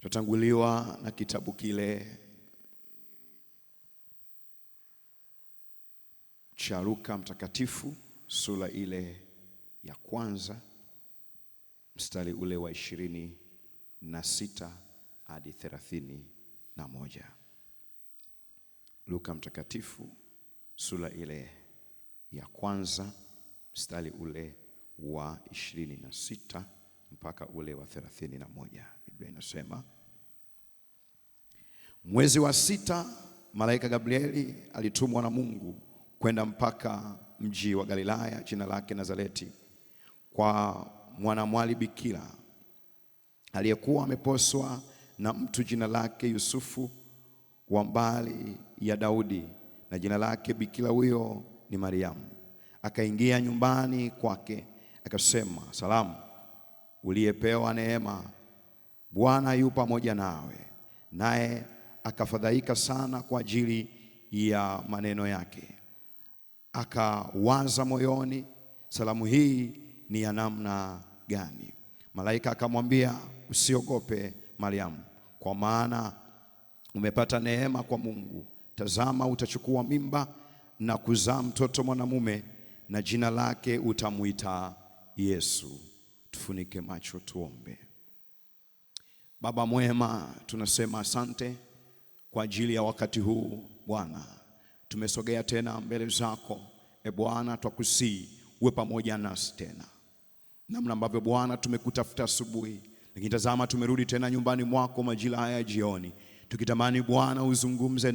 Tutatanguliwa na kitabu kile cha Luka mtakatifu sura ile ya kwanza mstari ule wa 26 hadi 31. Luka mtakatifu sura ile ya kwanza mstari ule wa 26 mpaka ule wa 31. Biblia inasema, mwezi wa 6 malaika Gabrieli alitumwa na Mungu kwenda mpaka mji wa Galilaya jina lake Nazareti, kwa mwanamwali bikira aliyekuwa ameposwa na mtu jina lake Yusufu wa mbari ya Daudi, na jina lake bikira huyo ni Mariamu. Akaingia nyumbani kwake, akasema, salamu, uliyepewa neema, Bwana yu pamoja nawe. Naye akafadhaika sana kwa ajili ya maneno yake, akawaza moyoni, salamu hii ni ya namna gani? Malaika akamwambia, usiogope Mariamu, kwa maana umepata neema kwa Mungu. Tazama, utachukua mimba na kuzaa mtoto mwanamume, na jina lake utamuita Yesu. Tufunike macho tuombe. Baba mwema, tunasema asante kwa ajili ya wakati huu Bwana. Tumesogea tena mbele zako Bwana, twakusii uwe pamoja nasi tena, namna ambavyo Bwana tumekutafuta asubuhi, lakini tazama tumerudi tena nyumbani mwako majira haya jioni, tukitamani Bwana uzungumze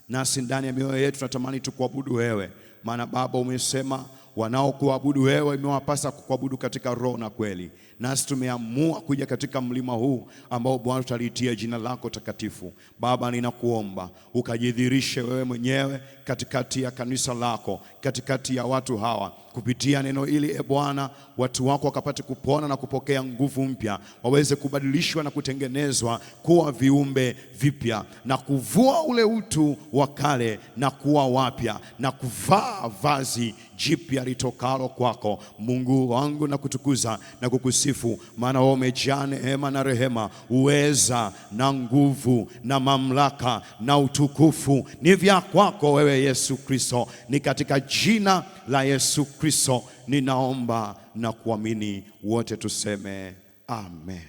nasi ndani ya mioyo yetu. Tunatamani tukuabudu wewe, maana Baba umesema wanaokuabudu wewe imewapasa kukuabudu katika roho na kweli. Nasi tumeamua kuja katika mlima huu ambao Bwana tutaliitia jina lako takatifu. Baba, ninakuomba ukajidhihirishe wewe mwenyewe katikati ya kanisa lako, katikati ya watu hawa, kupitia neno hili Bwana, watu wako wakapate kupona na kupokea nguvu mpya, waweze kubadilishwa na kutengenezwa kuwa viumbe vipya, na kuvua ule utu wa kale na kuwa wapya, na kuvaa vazi jipya litokalo kwako. Mungu wangu, na kutukuza na kukusifu, maana wewe umejaa neema na rehema, uweza na nguvu na mamlaka na utukufu ni vya kwako wewe Yesu Kristo. Ni katika jina la Yesu Kristo ninaomba na kuamini, wote tuseme amen.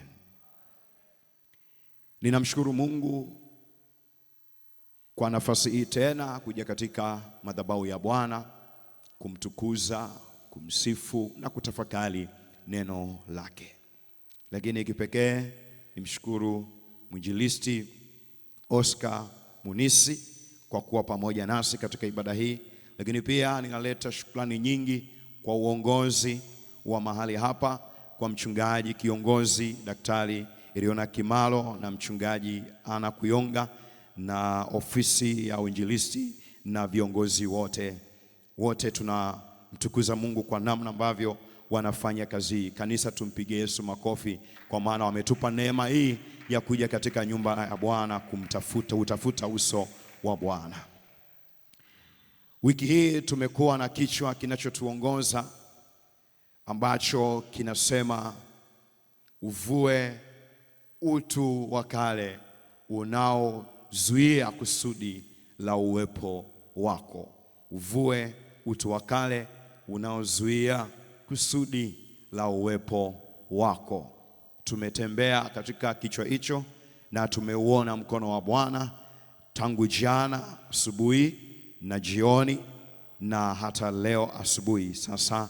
Ninamshukuru Mungu kwa nafasi hii tena kuja katika madhabahu ya Bwana kumtukuza, kumsifu na kutafakari neno lake. Lakini kipekee nimshukuru mwinjilisti Oscar Munisi kwa kuwa pamoja nasi katika ibada hii, lakini pia ninaleta shukrani nyingi kwa uongozi wa mahali hapa, kwa mchungaji kiongozi Daktari Iriona Kimalo na mchungaji Ana Kuyonga na ofisi ya uinjilisti na viongozi wote tunamtukuza Mungu kwa namna ambavyo wanafanya kazi hii. Kanisa, tumpigie Yesu makofi, kwa maana wametupa neema hii ya kuja katika nyumba ya Bwana utafuta uso wa Bwana. Wiki hii tumekuwa na kichwa kinachotuongoza ambacho kinasema, uvue utu wa kale unaozuia kusudi la uwepo wako. Uvue utu wa kale unaozuia kusudi la uwepo wako. Tumetembea katika kichwa hicho na tumeuona mkono wa Bwana tangu jana asubuhi na jioni na hata leo asubuhi. Sasa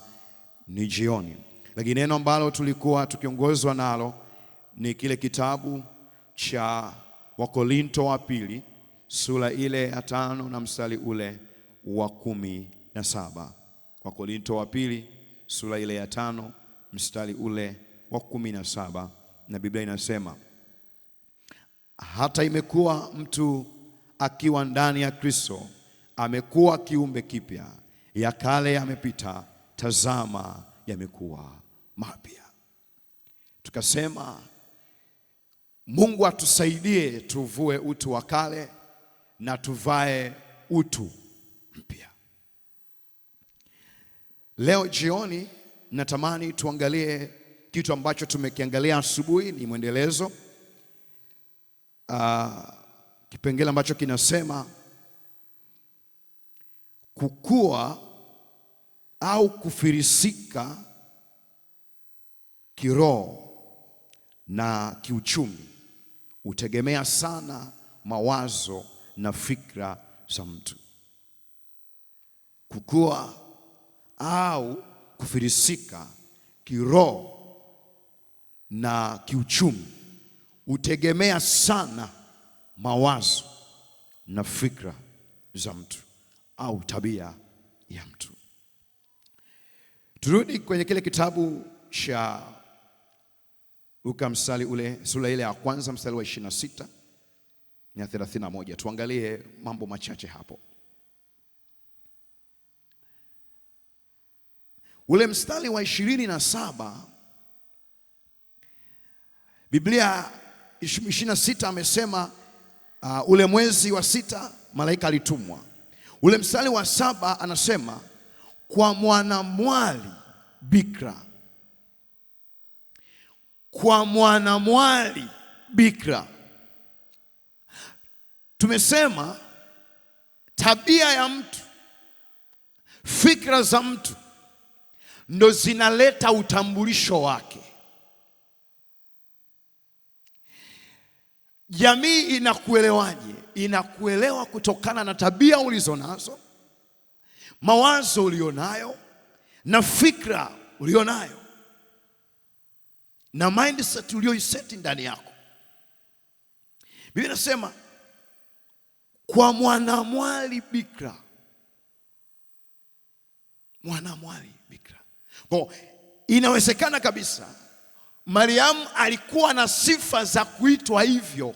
ni jioni, lakini neno ambalo tulikuwa tukiongozwa nalo ni kile kitabu cha Wakorinto wa pili sura ile ya 5 na mstari ule wa 17. Wakorinto wa pili sura ile ya 5 mstari ule wa 17, na Biblia inasema, hata imekuwa mtu akiwa ndani ya Kristo amekuwa kiumbe kipya, ya kale yamepita, tazama yamekuwa mapya. Tukasema Mungu atusaidie tuvue utu wa kale na tuvae utu mpya. Leo jioni natamani tuangalie kitu ambacho tumekiangalia asubuhi, ni mwendelezo, kipengele ambacho kinasema kukua au kufirisika kiroho na kiuchumi hutegemea sana mawazo na fikra za mtu. Kukua au kufirisika kiroho na kiuchumi hutegemea sana mawazo na fikra za mtu au tabia ya mtu. Turudi kwenye kile kitabu cha Luka sura ile ya kwanza mstari wa 26 na 31. Tuangalie mambo machache hapo. Ule mstari wa 27, Biblia 26 amesema ule mwezi wa 6 malaika alitumwa. Ule mstari wa 7 anasema kwa mwanamwali bikira. Kwa mwanamwali bikira. Tumesema tabia ya mtu, fikra za mtu ndo zinaleta utambulisho wake. Jamii inakuelewaje? Inakuelewa kutokana na tabia ulizonazo, mawazo ulionayo na fikra ulionayo na mindset ulioiseti ndani yako. Biblia inasema kwa mwanamwali bikira. Mwanamwali bikira. Kwa inawezekana kabisa Mariamu alikuwa na sifa za kuitwa hivyo.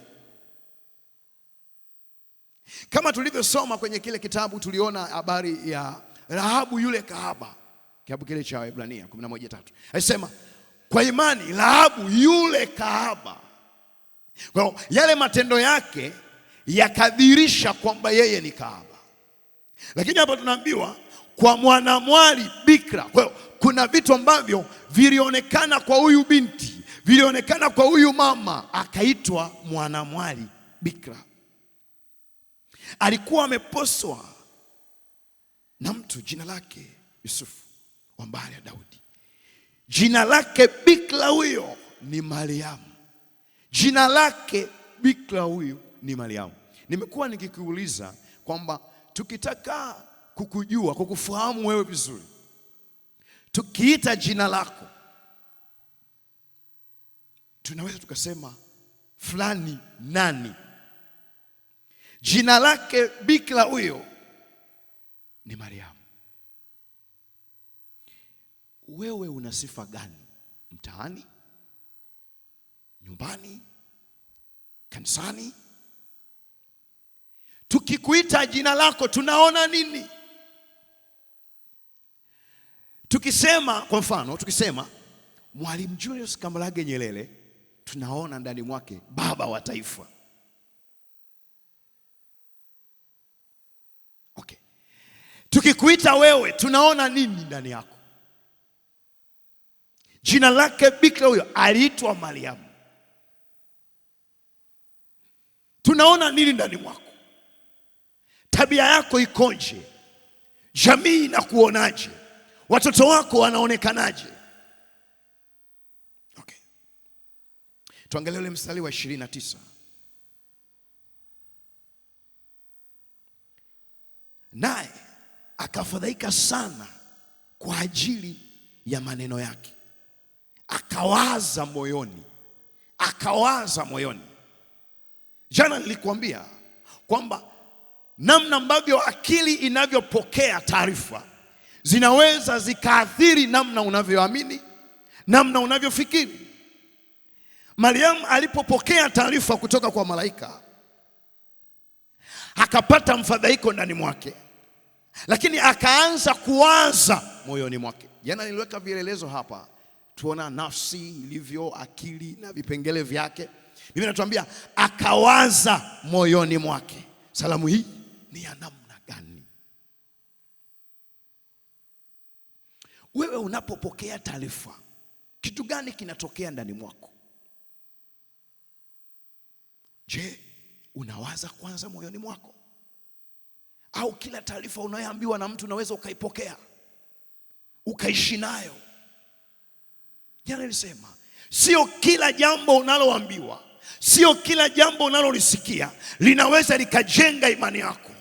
Kama tulivyosoma kwenye kile kitabu, tuliona habari ya Rahabu yule kahaba, kitabu kile cha Waebrania 11:3. Alisema kwa imani Rahabu yule kahaba, kwa yale matendo yake yakadhihirisha kwamba yeye ni kahaba. Lakini hapa tunaambiwa kwa mwanamwali bikira. Kwa hiyo kuna vitu ambavyo vilionekana kwa huyu binti, vilionekana kwa huyu mama, akaitwa mwanamwali bikira. Alikuwa ameposwa na mtu jina lake Yusufu wa mbari ya Daudi. Jina lake bikira huyo ni Mariamu. Jina lake bikira huyu ni Mariamu. Nimekuwa nikikuuliza kwamba tukitaka kukujua, kukufahamu wewe vizuri, tukiita jina lako tunaweza tukasema fulani nani. Jina lake bikira huyo ni Mariamu. Wewe una sifa gani mtaani, nyumbani, kanisani? Tukikuita jina lako tunaona nini? Tukisema kwa mfano, tukisema Mwalimu Julius Kambarage Nyerere, tunaona ndani mwake baba wa taifa. Okay. Tukikuita wewe tunaona nini ndani yako? Jina lake bikira huyo aliitwa Mariamu. Tunaona nini ndani mwako? Tabia yako ikoje? Jamii inakuonaje? Watoto wako wanaonekanaje? Okay. Tuangalie ule mstari wa 29. Naye akafadhaika sana kwa ajili ya maneno yake. Akawaza moyoni. Jana nilikuambia kwamba namna ambavyo akili inavyopokea taarifa zinaweza zikaathiri namna unavyoamini, namna unavyofikiri. Mariamu alipopokea taarifa kutoka kwa malaika, akapata mfadhaiko ndani mwake, lakini akaanza kuwaza moyoni mwake. Jana niliweka vielelezo hapa, tuona nafsi ilivyo, akili na vipengele vyake. Biblia inatuambia akawaza moyoni mwake. Salamu hii ni ya namna gani? Wewe unapopokea taarifa, kitu gani kinatokea ndani mwako? Je, unawaza kwanza moyoni mwako? Au kila taarifa unayoambiwa na mtu unaweza ukaipokea ukaishi nayo? Jana nilisema sio kila jambo unaloambiwa, sio kila jambo unalolisikia linaweza likajenga imani yako.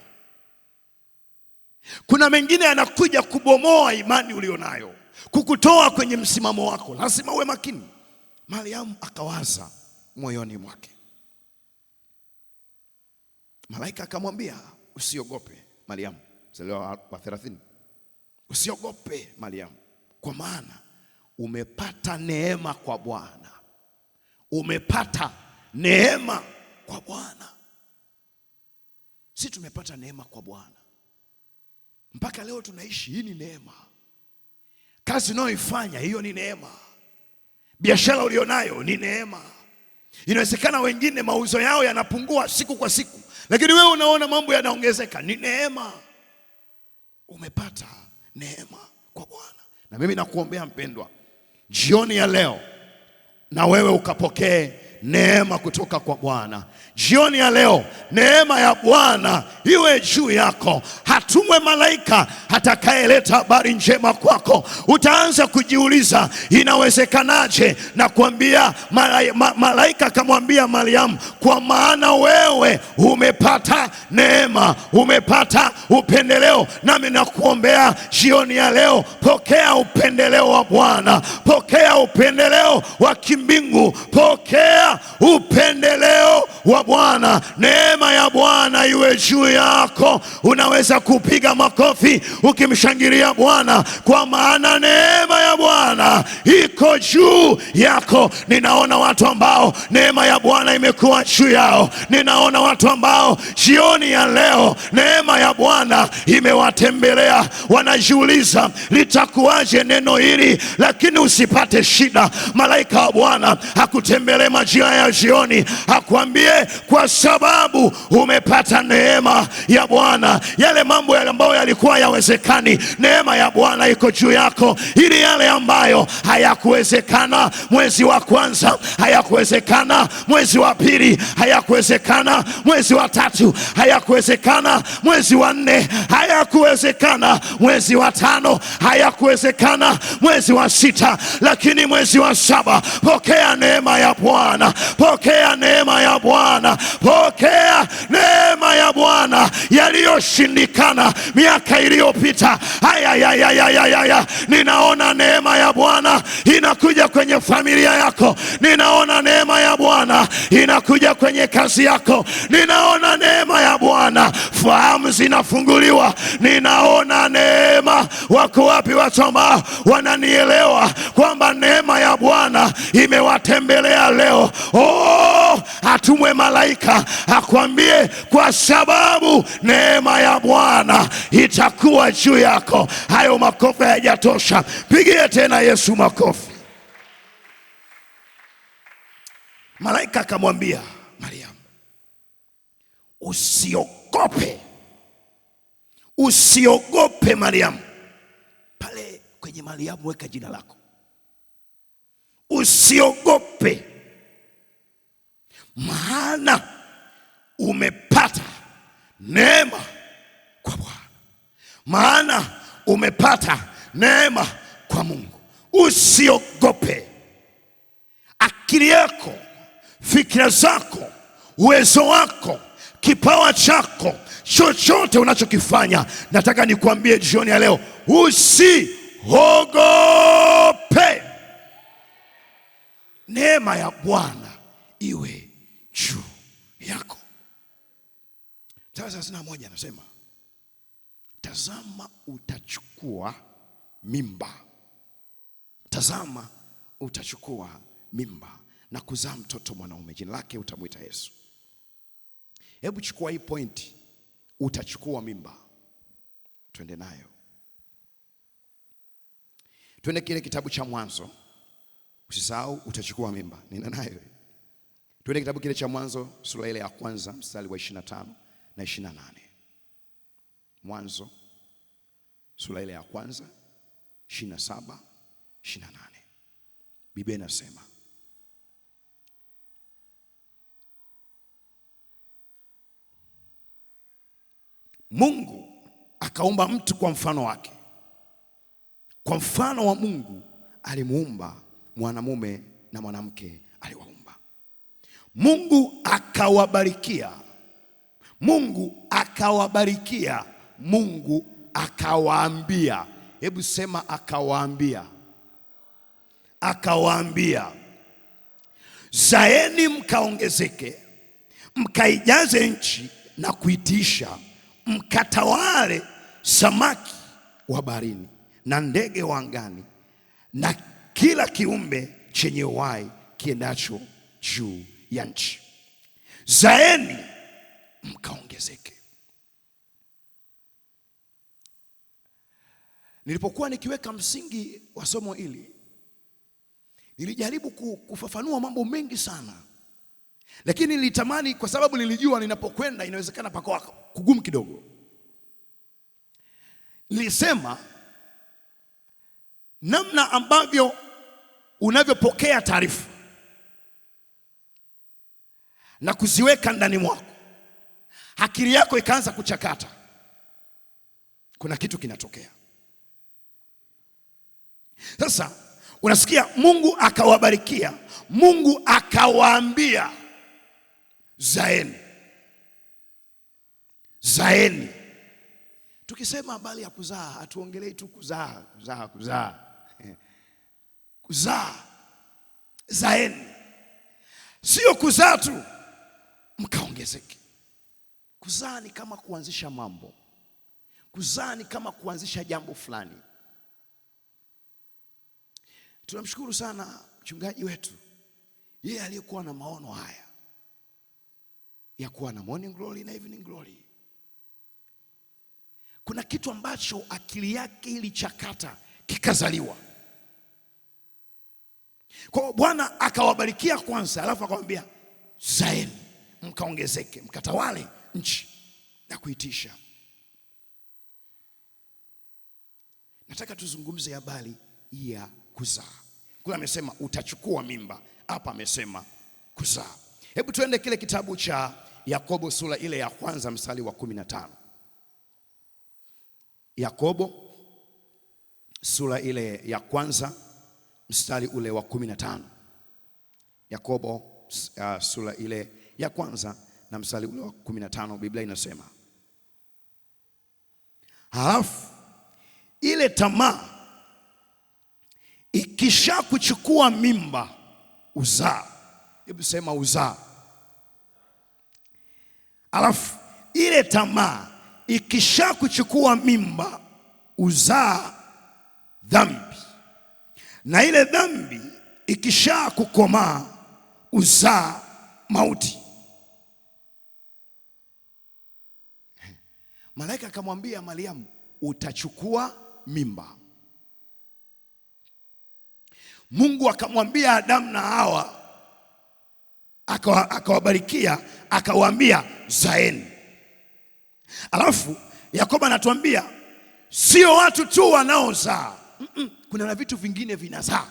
Kuna mengine yanakuja kubomoa imani ulionayo, kukutoa kwenye msimamo wako. Lazima uwe makini. Mariamu akawaza moyoni mwake. Malaika akamwambia, usiogope Mariamu. Mstari wa 30. Usiogope Mariamu, kwa maana umepata neema kwa Bwana. Umepata neema kwa Bwana. Sisi tumepata neema kwa Bwana. Mpaka leo tunaishi, hii ni neema. Kazi unayoifanya, hiyo ni neema. Biashara ulionayo ni neema. Inawezekana wengine mauzo yao yanapungua siku kwa siku, lakini wewe unaona mambo yanaongezeka, ni neema. Umepata neema kwa Bwana. Na mimi nakuombea mpendwa, jioni ya leo na wewe ukapokee neema kutoka kwa Bwana. Jioni ya leo neema ya Bwana iwe juu yako. Hatumwe malaika atakayeleta habari njema kwako. Utaanza kujiuliza inawezekanaje? Na kuambia malaika akamwambia Mariamu, kwa maana wewe umepata neema, umepata upendeleo. Nami nakuombea jioni ya leo, pokea upendeleo wa Bwana, pokea upendeleo wa kimbingu, pokea upendeleo wa Bwana. Neema ya Bwana iwe juu yako. Unaweza kupiga makofi ukimshangilia Bwana, kwa maana neema ya Bwana iko juu yako. Ninaona watu ambao neema ya Bwana imekuwa juu yao. Ninaona watu ambao jioni ya leo neema ya Bwana imewatembelea. Wanajiuliza litakuwaje neno hili, lakini usipate shida. Malaika wa Bwana hakutembelee majira ya jioni, akwambie kwa sababu umepata neema ya Bwana. Yale mambo yale ambayo yalikuwa yawezekani, neema ya Bwana iko juu yako. Ili yale ambayo hayakuwezekana mwezi wa kwanza, hayakuwezekana mwezi wa pili, hayakuwezekana mwezi wa tatu, hayakuwezekana mwezi wa 4, hayakuwezekana mwezi wa 5, hayakuwezekana mwezi wa 6, lakini mwezi wa 7 pokea neema ya Bwana. Pokea neema ya Bwana. Pokea neema ya Bwana. Yaliyoshindikana miaka iliyopita, haya ninaona neema ya Bwana inakuja kwenye familia yako. Ninaona neema ya Bwana inakuja kwenye kazi yako. Ninaona neema ya Bwana, fahamu zinafunguliwa. Ninaona neema. Wako wapi watu ambao wananielewa kwamba neema ya Bwana imewatembelea leo? Atumwe malaika akwambie, kwa sababu neema ya Bwana itakuwa juu yako. Hayo makofi hayajatosha, pigie tena Yesu makofi. Malaika akamwambia Mariamu, usiogope. Usiogope Mariamu. Pale kwenye Mariamu weka jina lako. Usiogope, maana umepata neema kwa Bwana. Maana umepata neema kwa Mungu. Usiogope. Akili yako, fikira zako, uwezo wako, kipawa chako, chochote unachokifanya, nataka nikuambie jioni ya leo, usiogope. Neema ya Bwana iwe juu yako. Sasa 31 anasema, tazama utachukua mimba. Tazama utachukua mimba na kuzaa mtoto mwanaume, jina lake utamwita Yesu. Hebu chukua hii point, utachukua mimba. Twende nayo. Twende kile kitabu cha Mwanzo. Usisahau utachukua mimba. Nina nayo. Twende kitabu kile cha Mwanzo sura ile ya 1 mstari wa 25 na 28. Mwanzo sura ile ya 1 27 28. Biblia inasema, Mungu akaumba mtu kwa mfano wake. Kwa mfano wa Mungu alimuumba, mwanamume na mwanamke aliwaumba. Mungu akawabarikia. Mungu akawabarikia. Mungu akawaambia. Hebu sema akawaambia. Akawaambia, zaeni mkaongezeke, mkaijaze nchi na kuitisha, mkatawale samaki wa baharini na ndege wa angani na kila kiumbe chenye uhai kiendacho juu ya nchi. Zaeni mkaongezeke. Nilipokuwa nikiweka msingi wa somo hili, nilijaribu kufafanua mambo mengi sana, lakini nilitamani, kwa sababu nilijua ninapokwenda inawezekana pakawa kugumu kidogo. Nilisema namna ambavyo unavyopokea taarifa na kuziweka ndani mwako, akili yako ikaanza kuchakata, kuna kitu kinatokea. Sasa unasikia Mungu akawabarikia, Mungu akawaambia zaeni. Zaeni. Tukisema habari ya kuzaa, hatuongelei tu kuzaa. Kuzaa. Zaeni. Sio kuzaa tu, mkaongezeke. Kuzaa ni kama kuanzisha mambo. Kuzaa ni kama kuanzisha jambo fulani. Tunamshukuru sana mchungaji wetu, yeye aliyekuwa na maono haya ya kuwa na morning glory na evening glory. Kuna kitu ambacho akili yake ilichakata kikazaliwa. Kwa Bwana akawabarikia kwanza, alafu akamwambia zaeni mkaongezeke, mkatawale nchi na kuitisha. Nataka tuzungumze habari ya kuzaa. Kule amesema utachukua mimba, hapa amesema kuzaa. Hebu tuende kile kitabu cha Yakobo sura ile ya kwanza mstari wa 15. Yakobo sura ile ya kwanza mstari ule wa 15. Yakobo sura ile ya kwanza na mstari ule wa 15, Biblia inasema, halafu ile tamaa ikisha kuchukua mimba uzaa. Hebu sema uzaa. Alafu ile tamaa ikisha kuchukua mimba uzaa dhambi, na ile dhambi ikisha kukomaa uzaa mauti. Malaika akamwambia Mariamu, utachukua mimba. Mungu akamwambia Adamu na Hawa, akawabarikia, akawaambia zaeni. Alafu Yakobo anatuambia sio watu tu wanaozaa, kuna na vitu vingine vinazaa.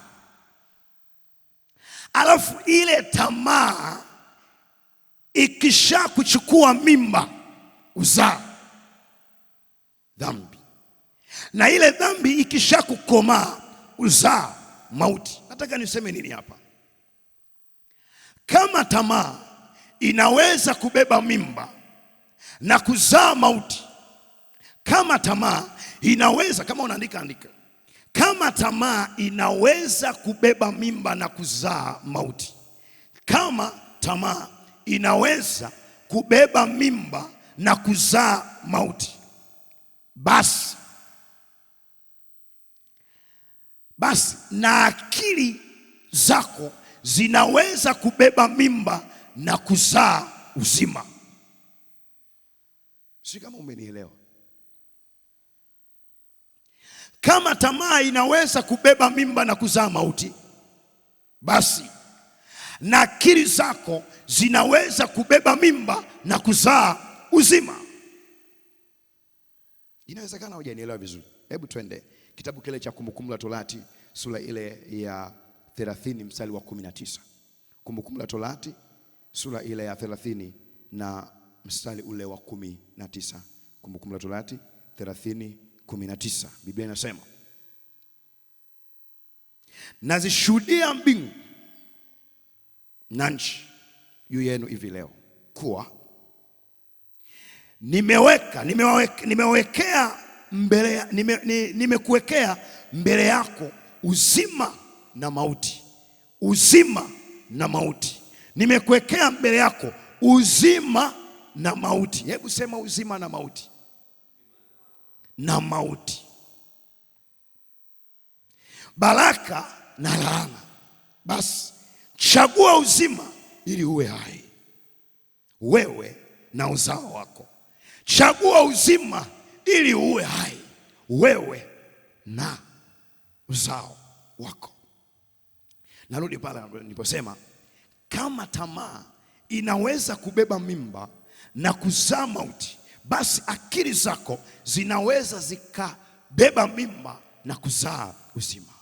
Alafu ile tamaa ikisha kuchukua mimba uzaa dhambi, na ile dhambi ikisha kukomaa uzaa mauti. Nataka niseme nini hapa? Kama tamaa inaweza kubeba mimba na kuzaa mauti, kama tamaa inaweza, kama unaandika andika, kama tamaa inaweza kubeba mimba na kuzaa mauti, kama tamaa inaweza kubeba mimba na kuzaa mauti, basi na akili zako zinaweza kubeba mimba na kuzaa uzima. Si kama umenielewa? Kama tamaa inaweza kubeba mimba na kuzaa mauti, basi na akili zako zinaweza kubeba mimba na kuzaa uzima. Inawezekana hujanielewa vizuri. Hebu twende kitabu kile cha Kumbukumbu la Torati sura ile ya 30 mstari wa 19. Kumbukumbu la Torati sura ile ya 30 na mstari ule wa 19. Kumbukumbu la Torati 30:19. Biblia inasema, nazishuhudia mbingu na nchi juu yenu hivi leo kuwa nimekuwekea mbele yako uzima na mauti. Uzima na mauti. Nimekuwekea mbele yako uzima na mauti. Hebu sema uzima na mauti. Na mauti. Baraka na laana. Basi chagua uzima ili uwe hai, wewe na uzao wako. Chagua uzima ili uwe hai, wewe na uzao wako. Narudi pale niliposema, kama tamaa inaweza kubeba mimba na kuzaa mauti, basi akili zako zinaweza zikabeba mimba na kuzaa uzima.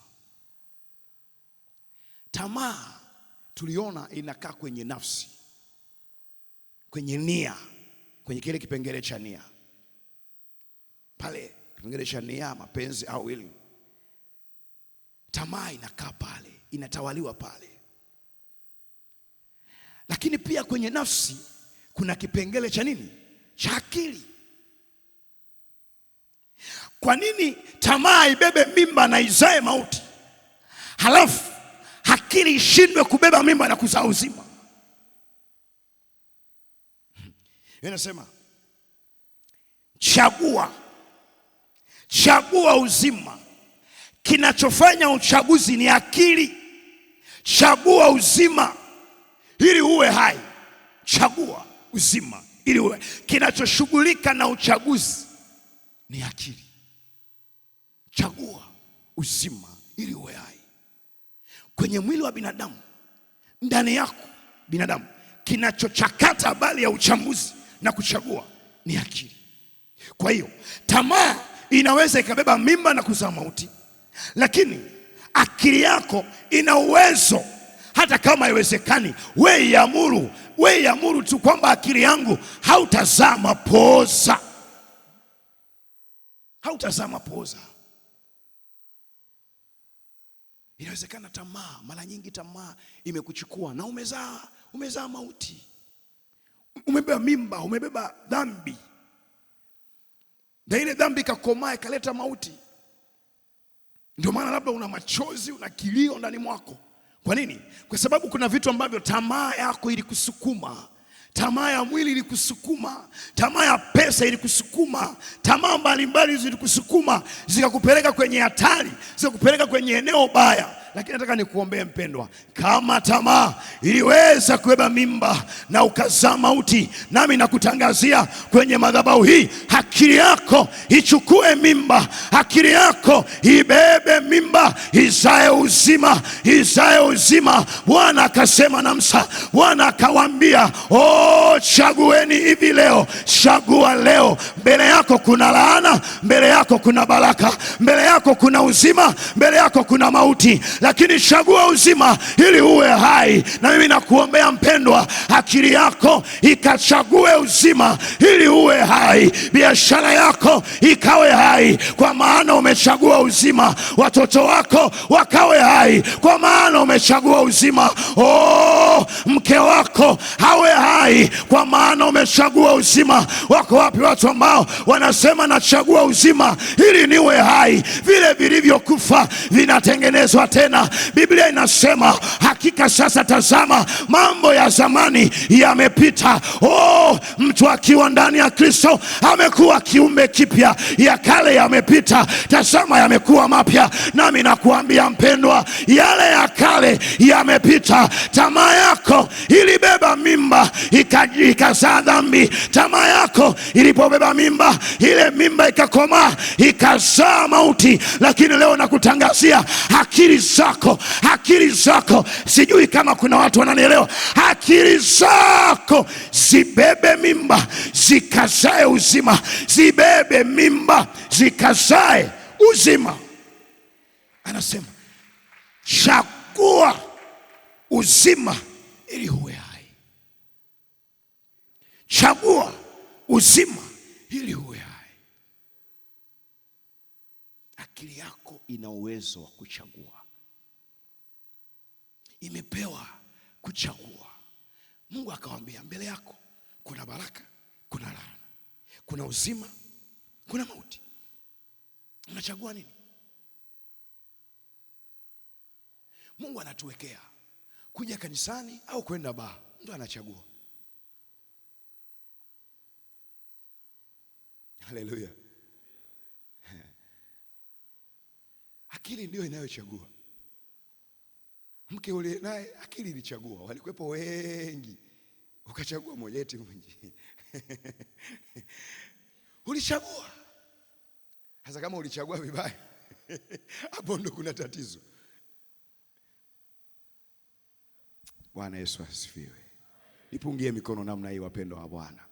Tamaa tuliona inakaa kwenye nafsi, kwenye nia, kwenye kile kipengele cha nia. Pale kipengele cha nia, mapenzi au willing. Tamaa inakaa pale, inatawaliwa pale. Lakini pia kwenye nafsi kuna kipengele cha nini? Cha akili. Kwa nini tamaa ibebe mimba na izae mauti, halafu akili ishindwe kubeba mimba na kuzaa uzima? Inasema chagua uzima. Kinachofanya uchaguzi ni akili. Chagua uzima ili uwe hai. Chagua uzima ili uwe. Kinachoshughulika na uchaguzi ni akili. Chagua uzima ili uwe hai. Kwenye mwili wa binadamu, ndani yako binadamu, kinachochakata habari ya uchambuzi na kuchagua ni akili. Kwa hiyo tamaa inaweza ikabeba mimba na kuzaa mauti, lakini akili yako ina uwezo, hata kama haiwezekani, wewe iamuru tu kwamba akili yangu hautazaa mapooza. Hautazaa mapooza. Inawezekana tamaa, mara nyingi tamaa imekuchukua na umezaa mauti. Umebeba mimba, umebeba dhambi. Na ile dhambi ikakomaa ikaleta mauti. Ndio maana labda una machozi, una kilio ndani mwako. Kwa nini? Kwa sababu kuna vitu ambavyo tamaa yako ilikusukuma. Tamaa ya mwili ilikusukuma, tamaa ya pesa ilikusukuma, tamaa mbalimbali zilikusukuma, zikakupeleka kwenye hatari, zikakupeleka kwenye eneo baya. Lakini nataka nikuombee mpendwa, kama tamaa iliweza kubeba mimba na ukazaa mauti, nami nakutangazia kwenye madhabahu hii, akili yako ichukue mimba, akili yako ibebe mimba, izae uzima, izae uzima. Bwana akasema na Musa, Bwana akawaambia, chagueni hivi leo. Chagua leo. Mbele yako kuna laana, mbele yako kuna baraka, mbele yako kuna uzima, mbele yako kuna mauti. Lakini chagua uzima ili uwe hai. Na mimi nakuombea mpendwa, akili yako ikachague uzima ili uwe hai. Biashara yako ikawe hai, kwa maana umechagua uzima. Watoto wako wakawe hai, kwa maana umechagua uzima. Mke wako hawe hai, kwa maana umechagua uzima. Wako wapi watu ambao wanasema nachagua uzima ili niwe hai? Vile vilivyokufa vinatengenezwa tena. Biblia inasema hakika sasa tazama, mambo ya zamani yamepita. Mtu akiwa ndani ya Kristo amekuwa kiumbe kipya, ya kale yamepita, tazama yamekuwa mapya. Nami nakuambia mpendwa, yale ya kale yamepita. Tamaa yako ilibeba mimba ikazaa dhambi. Tamaa yako ilipobeba mimba, ile mimba ikakomaa ikazaa mauti. Lakini leo nakutangazia akili zako, sijui kama kuna watu wananielewa, akili zako zibebe mimba zikazae uzima. Zibebe mimba zikazae uzima. Anasema chagua uzima ili uwe hai. Chagua uzima ili uwe hai. akili yako ina uwezo wa kuchagua, imepewa kuchagua. Mungu akawaambia, mbele yako kuna baraka, kuna laana, kuna uzima, kuna mauti. Unachagua nini? Mungu anatuwekea kuja kanisani au kwenda baa, ndio anachagua. Haleluya. Akili ndio inayochagua. Mke ule naye akili ilichagua, walikuwepo wengi, ukachagua moja eti mwingine. Ulichagua. Hasa kama ulichagua vibaya, hapo ndo kuna tatizo. Bwana Yesu asifiwe. Nipungie mikono namna hii, wapendwa wa Bwana.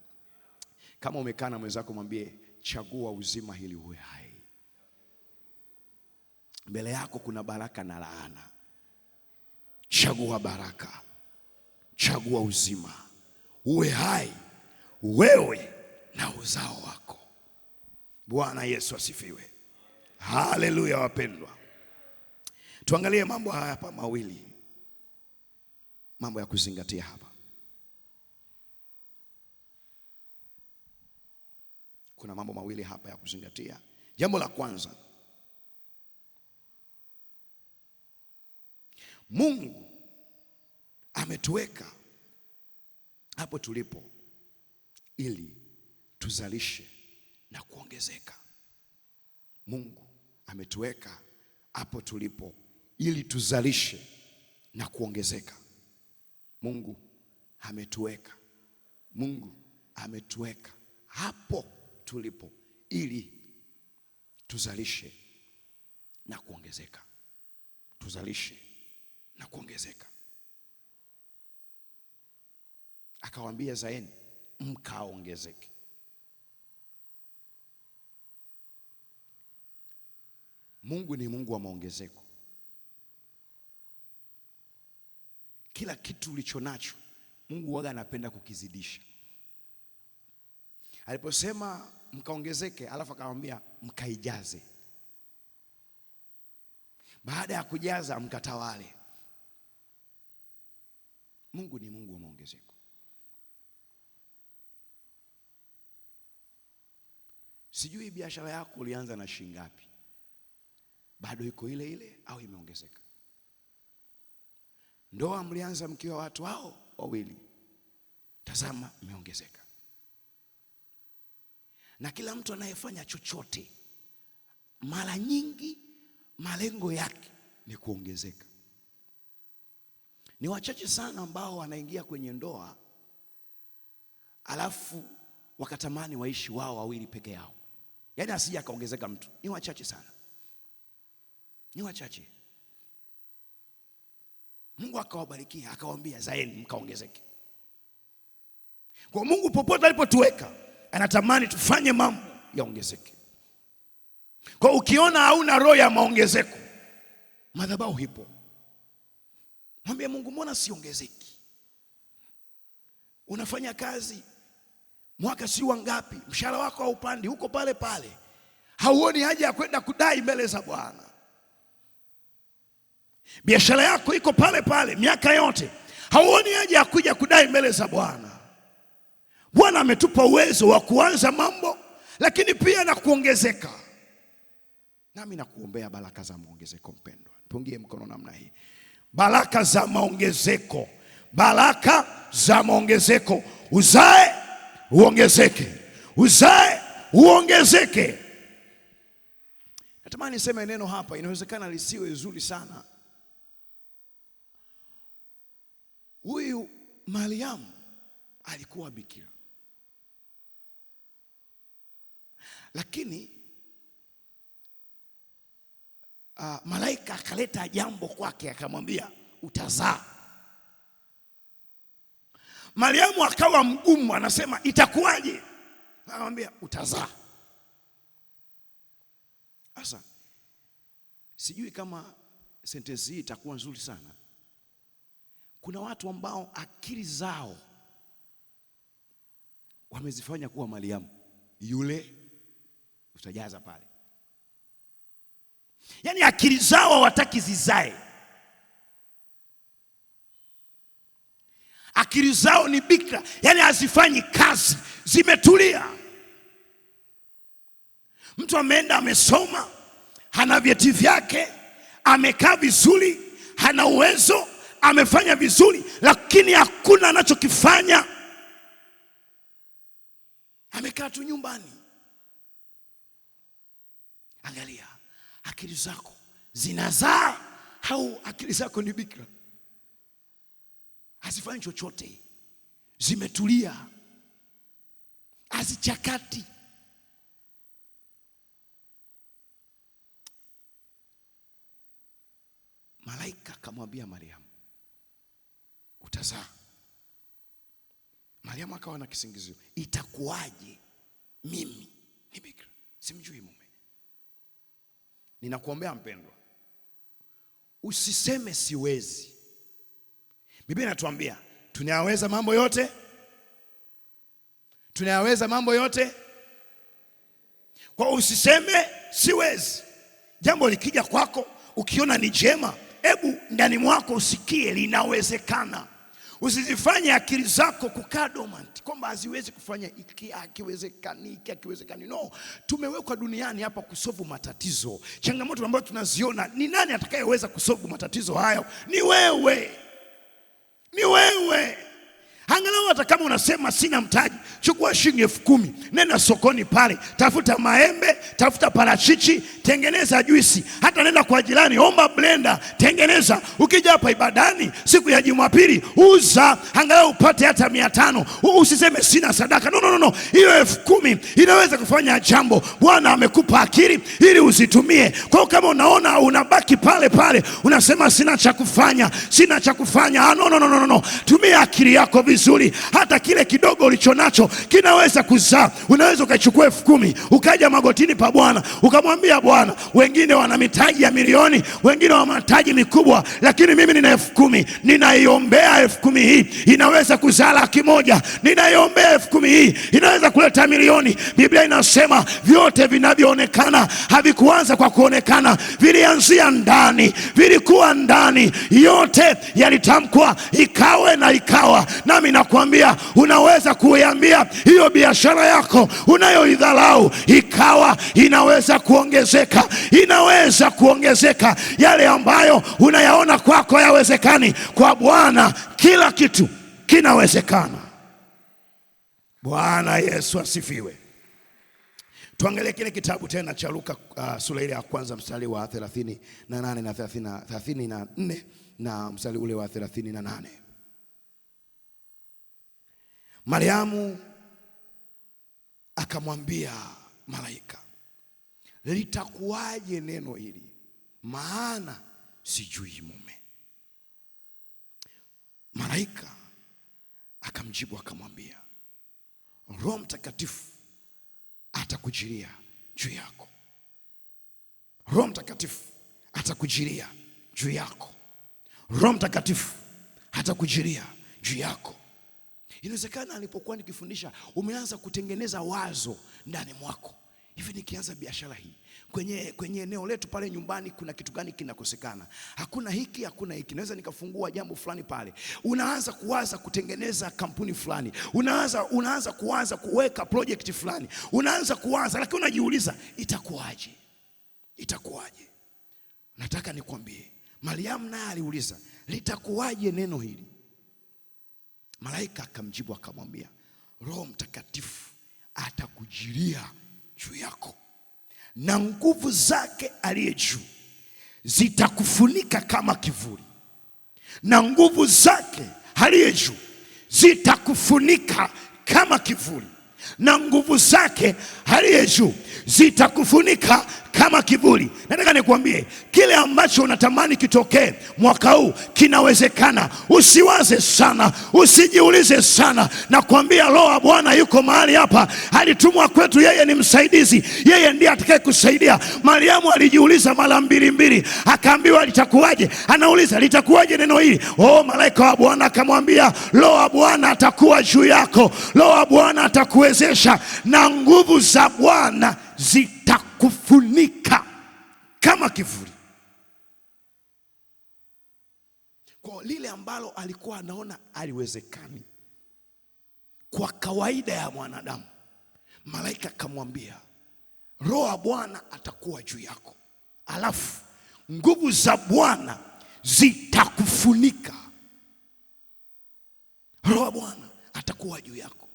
Kama umekaa na mwenzako, mwambie chagua uzima ili uwe hai. Mbele yako kuna baraka na laana. Chagua baraka, chagua uzima, uwe hai wewe na uzao wako. Bwana Yesu asifiwe. Haleluya wapendwa. Tuangalie mambo haya hapa mawili, mambo ya kuzingatia hapa. Kuna mambo mawili hapa ya kuzingatia. Jambo la kwanza, Mungu ametuweka hapo tulipo ili tuzalishe na kuongezeka. Mungu ametuweka hapo tulipo ili tuzalishe na kuongezeka. Mungu ametuweka hapo tulipo ili tuzalishe na kuongezeka. Tuzalishe na kuongezeka. Akawaambia zaeni mkaongezeke. Mungu ni Mungu wa maongezeko. Kila kitu ulicho nacho Mungu waga anapenda kukizidisha. Aliposema mkaongezeke, alafu akamwambia mkaijaze. Baada ya kujaza mkatawale. Mungu ni Mungu wa maongezeko. Sijui biashara yako ulianza na shilingi ngapi? Bado iko ile ile au imeongezeka? Ndoa mlianza mkiwa watu hao wawili, tazama imeongezeka. Na kila mtu anayefanya chochote, mara nyingi malengo yake ni kuongezeka. Ni wachache sana ambao wanaingia kwenye ndoa alafu wakatamani waishi wao wawili peke yao, yaani asije akaongezeka mtu. Ni wachache sana, ni wachache. Mungu akawabarikia, akawaambia zaeni mkaongezeke. Kwa Mungu popote alipotuweka anatamani tufanye mambo yaongezeke. Kwa ukiona hauna roho ya maongezeko, madhabahu ipo. Mwambie Mungu, mbona siongezeki? Unafanya kazi mwaka si wangapi, mshahara wako haupandi, uko pale pale. Hauoni haja ya kwenda kudai mbele za Bwana. Biashara yako iko pale pale miaka yote, hauoni haja ya kuja kudai mbele za Bwana. Bwana ametupa uwezo wa kuanza mambo, lakini pia na kuongezeka. Nami nakuombea baraka za maongezeko mpendwa. Pungie mkono namna hii. Baraka za maongezeko. Baraka za maongezeko. Uzae uongezeke. Uzae uongezeke. Natamani niseme neno hapa, inawezekana lisiwe zuri sana. Huyu Mariamu alikuwa bikira, lakini malaika akaleta jambo kwake, akamwambia utazaa. Mariamu akawa mgumu, anasema itakuwaje? Akamwambia utazaa. Sasa sijui kama sentensi hii itakuwa nzuri sana. Kuna watu ambao akili zao wamezifanya kuwa Mariamu yule utajaza pale. Yaani akili zao hawataki zizae. Akili zao ni bikra, yaani hazifanyi kazi, zimetulia. Mtu ameenda amesoma, hana vyeti vyake, amekaa vizuri, hana uwezo, amefanya vizuri, lakini hakuna anachokifanya. Amekaa tu nyumbani. Angalia, akili zako zinazaa au akili zako ni bikra? Hazifanyi chochote, zimetulia, hazichakati. Malaika akamwambia Mariamu, utazaa. Mariamu akawa na kisingizio, itakuwaje mimi ni bikira, simjui mume? Ninakuombea mpendwa, usiseme siwezi. Biblia inatuambia tunayaweza mambo yote, tunayaweza mambo yote. Kwa usiseme siwezi. Jambo likija kwako ukiona ni jema, hebu ndani mwako usikie linawezekana. Usizifanye akili zako kukaa dormant kwamba haziwezi kufanya iki, hakiwezekani. No, tumewekwa duniani hapa kusolve matatizo. Changamoto ambazo tunaziona, ni nani atakayeweza kusolve matatizo hayo? Ni wewe. Ni wewe. Angalau hata kama unasema sina mtaji, chukua shilingi 10,000, nenda sokoni pale, tafuta maembe, tafuta parachichi, tengeneza juisi. Hata nenda kwa jirani, omba blender, tengeneza. Ukija hapa ibadani siku ya Jumapili, uza, angalau upate hata 500. Usiseme sina sadaka. No. Hiyo 10,000 inaweza kufanya jambo. Bwana amekupa akili ili uzitumie. Kwa kama unaona unabaki pale pale, unasema sina cha kufanya. No. Tumia akili yako vizuri. Hata kile kidogo ulichonacho kinaweza kuzaa. Unaweza ukachukua 10,000 ukaja magotini pa Bwana ukamwambia Bwana, wengine wana mitaji ya milioni, wengine wana mitaji mikubwa, lakini mimi nina 10,000. Ninaiombea 10,000 hii inaweza kuzaa 100,000. Ninaiombea 10,000 hii inaweza kuleta milioni. Biblia inasema vyote vinavyoonekana havikuanza kwa kuonekana, vilianzia ndani, vilikuwa ndani. Yote yalitamkwa ikawe na ikawa. Nami nakwambia unaweza kuiambia hiyo biashara yako unayoidharau ikawa, inaweza kuongezeka. Inaweza kuongezeka. Yale ambayo unayaona kwako yawezekani, kwa Bwana kila kitu kinawezekana. Bwana Yesu asifiwe. Tuangalie kile kitabu tena cha Luka sura ile ya kwanza mstari wa 38 na 34 na mstari ule wa 38. Mariamu akamwambia malaika, litakuwaje neno hili, maana sijui mume? Malaika akamjibu akamwambia, Roho Mtakatifu atakujilia juu yako. Roho Mtakatifu atakujilia juu yako. Roho Mtakatifu atakujilia juu yako. Inawezekana alipokuwa nikifundisha umeanza kutengeneza wazo ndani mwako. Hivi nikianza biashara hii, kwenye eneo letu pale nyumbani kuna kitu gani kinakosekana? Hakuna hiki, hakuna hiki. Naweza nikafungua jambo fulani pale. Unaanza kuwaza kutengeneza kampuni fulani. Unaanza kuwaza kuweka project fulani. Unaanza kuwaza, lakini unajiuliza itakuwaje? Itakuwaje? Nataka nikwambie, Mariamu naye aliuliza, litakuwaje neno hili? Malaika akamjibu akamwambia, Roho Mtakatifu atakujilia juu yako, na nguvu zake aliye juu zitakufunika kama kivuli. Na nguvu zake aliye juu zitakufunika kama kivuli. Na nguvu zake aliye juu zitakufunika kama kivuli. Nataka nikwambie, kile ambacho unatamani kitokee mwaka huu kinawezekana. Usiwaze sana, usijiulize sana. Nakwambia Roho wa Bwana yuko mahali hapa. Alitumwa kwetu, yeye ni msaidizi. Yeye ndiye atakaye kusaidia. Mariamu alijiuliza mara mbili, akaambiwa litakuwaje? Anauliza litakuwaje neno hili? Malaika wa Bwana akamwambia, Roho wa Bwana atakuwa juu yako. Roho wa Bwana atakuwezesha, na nguvu za Bwana zitakufunika kama kivuli. Kwa lile ambalo alikuwa anaona haliwezekani kwa kawaida ya mwanadamu, malaika akamwambia, Roho wa Bwana atakuwa juu yako, alafu nguvu za Bwana zitakufunika. Roho wa Bwana atakuwa juu yako,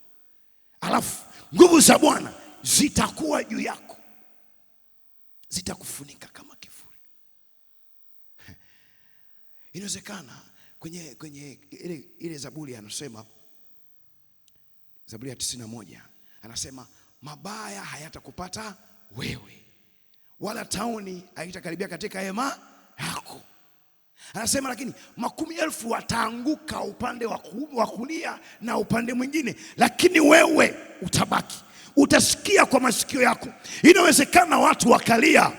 alafu nguvu za Bwana zitakuwa juu yako, zitakufunika kama kivuli. Inawezekana kwenye ile Zaburi anasema, Zaburi ya 91 anasema, mabaya hayatakupata wewe, wala tauni haitakaribia katika hema yako. Anasema lakini 10,000 wataanguka upande wa kulia na upande mwingine, lakini wewe utabaki. Utasikia kwa masikio yako. Inawezekana watu wakalia,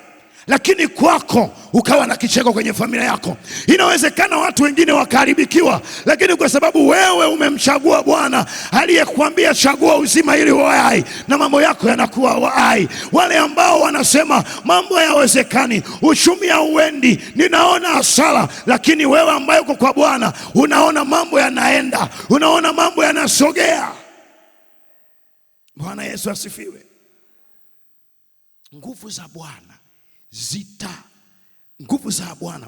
lakini kwako ukawa na kicheko kwenye familia yako. Inawezekana watu wengine wakaharibikiwa, lakini kwa sababu wewe umemchagua Bwana aliyekuambia chagua uzima ili uwe hai, na mambo yako yanakuwa hai. Wale ambao wanasema mambo hayawezekani, uchumi hauendi, ninaona hasara, lakini wewe ambaye uko kwa Bwana unaona mambo yanaenda, unaona mambo yanasogea. Bwana Yesu asifiwe. Nguvu za Bwana